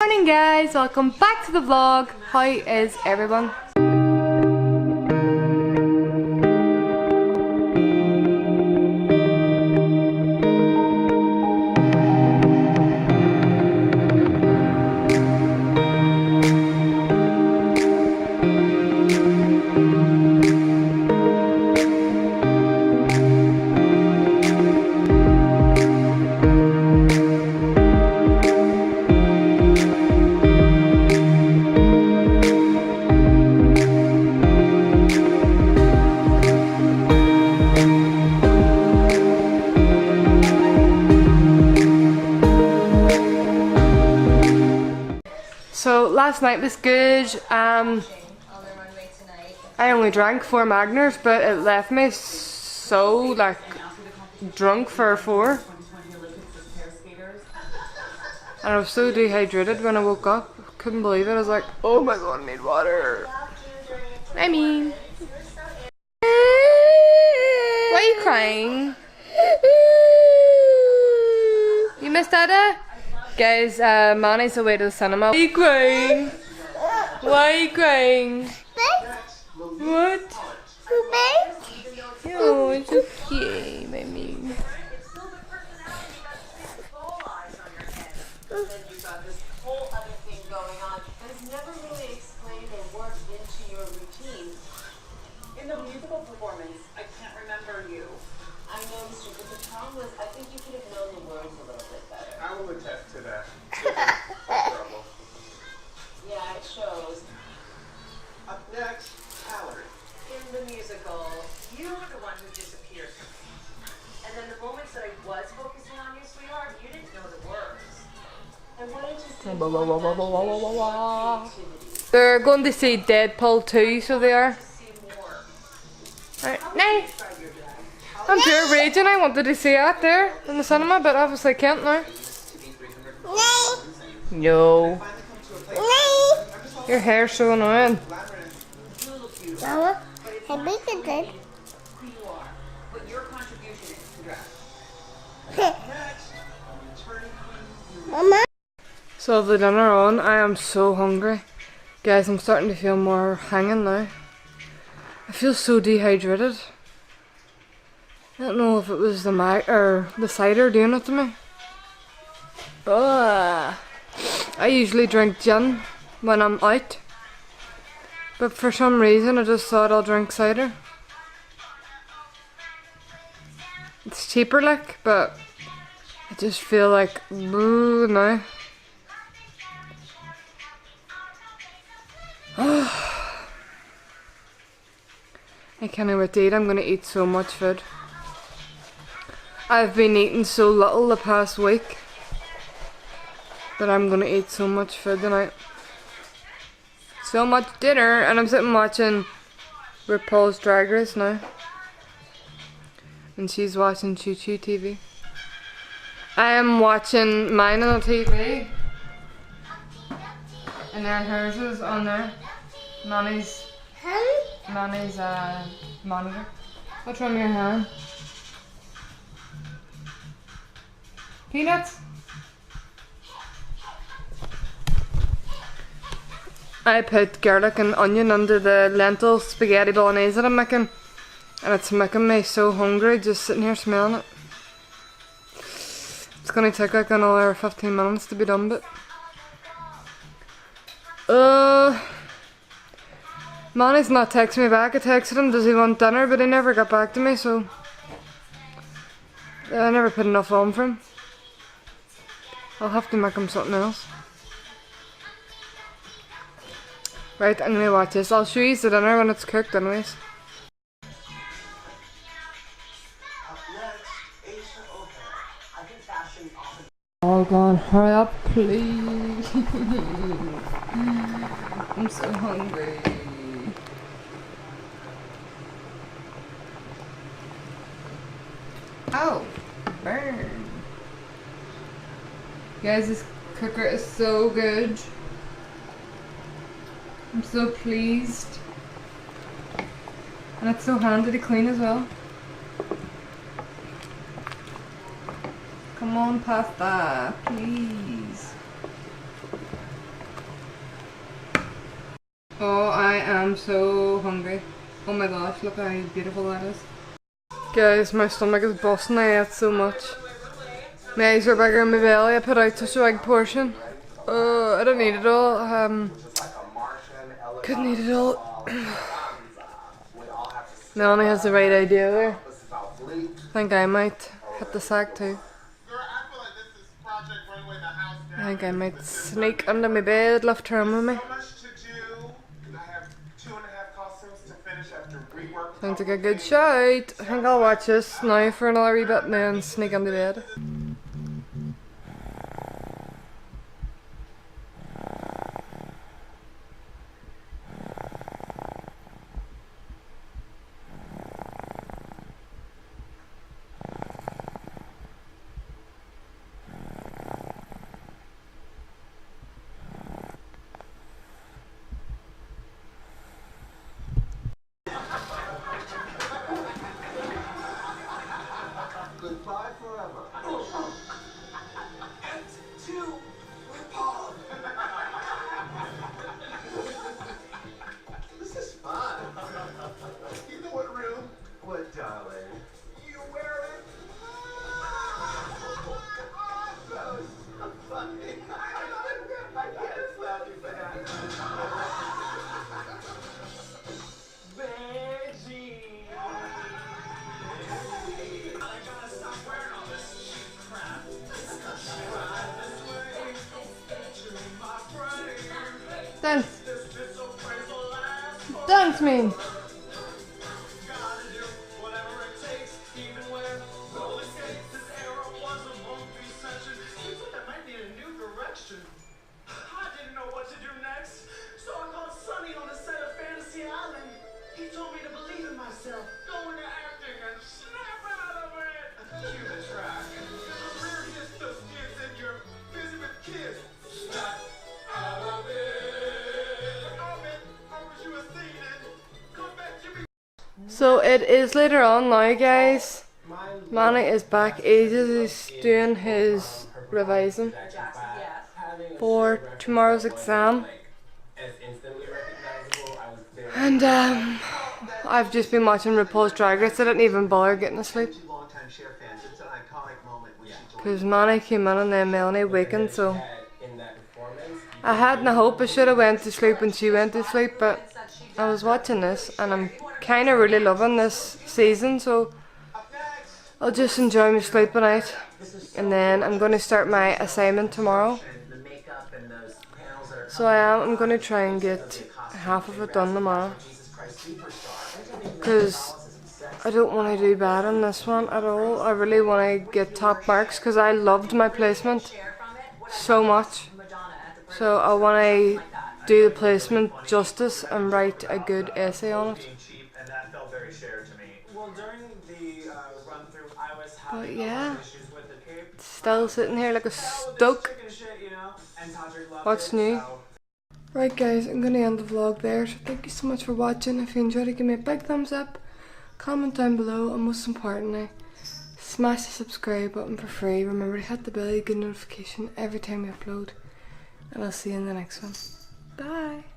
Morning guys, welcome back to the vlog. How is everyone? So last night was good. I only drank 4 Magners, but it left me so like drunk for 4. And I was so dehydrated when I woke up. Couldn't believe it. I was like, oh my god, I need water. I mean, why are you crying? You missed Dada? Guys, Manny's away to the cinema. Why are you crying? Why are you crying? What? Oh, it's okay, baby. You've got this whole other thing going on that is never really explained or worked into your routine. In the musical performance, I can't remember you. I noticed you, but the problem was I think you could have known the words a little bit better. I will attest to that. Yeah, it shows. Up next, Valerie. In the musical, you were the one who disappeared. And then the moments that I was focusing on you, sweetheart, you didn't know the words. And what did you see? They're going to see Deadpool 2, so they are. Right, now. I'm pure raging. I wanted to see it there in the cinema, but obviously can't now. No. Your hair's so annoying. Mama, I make it good. Mama. So the dinner on. I am so hungry. Guys, I'm starting to feel more hanging now. I feel so dehydrated. I don't know if it was the cider doing it to me. Ugh. I usually drink gin when I'm out, but for some reason I just thought I'll drink cider. It's cheaper like, but I just feel like boo now. I can't wait to eat. I'm gonna eat so much food. I've been eating so little the past week that I'm gonna eat so much food tonight. So much dinner, and I'm sitting watching RuPaul's Drag Race now. And she's watching Choo Choo TV. I am watching mine on the TV. And then hers is on there. Manny's monitor. What's wrong with your hand? Peanuts? I put garlic and onion under the lentil spaghetti bolognese that I'm making, and it's making me so hungry just sitting here smelling it. It's gonna take like another 15 minutes to be done, but Manny's not texting me back. I texted him, does he want dinner, but he never got back to me, so I never put enough on for him. I'll have to make him something else. Right, I'm gonna watch this. I'll show you the dinner when it's cooked anyways. All gone, hurry up please. I'm so hungry. Oh, burn. Guys, this cooker is so good. I'm so pleased. And it's so handy to clean as well. Come on, pasta, please. Oh, I am so hungry. Oh my gosh, look how beautiful that is. Guys, my stomach is busting. I ate so much. My eyes are bigger in my belly. I put out such a big portion. I don't need it all. Couldn't eat it all. Melanie has the right idea there. I think I might hit the sack too. I think I might sneak under my bed, lift her in with me. Sounds like a good shout. I think I'll watch this now for another wee bit and then sneak under bed. Goodbye forever. This is fun. You know what room? What, darling? You wear it? That was so funny. I can't slap you for that. Veggie. Dance. Dance me. So it is later on now, guys. Manny is back ages. He's doing his revising for tomorrow's exam. And I've just been watching RuPaul's Drag Race. I didn't even bother getting to sleep. Because Manny came in and then Melanie wakened, so I had no hope. I should have went to sleep when she went to sleep, but I was watching this and I'm kind of really loving this season, so I'll just enjoy my sleeping out. And then I'm going to start my assignment tomorrow. So I'm going to try and get half of it done tomorrow. Because I don't want to do bad on this one at all. I really want to get top marks because I loved my placement so much. So I want to do the placement justice and write a good essay on it. But yeah, still sitting here like a stoke. What's new? Right guys, I'm going to end the vlog there. So thank you so much for watching. If you enjoyed it, give me a big thumbs up, comment down below, and most importantly, smash the subscribe button for free. Remember to hit the bell to get a notification every time we upload. And I'll see you in the next one. Bye!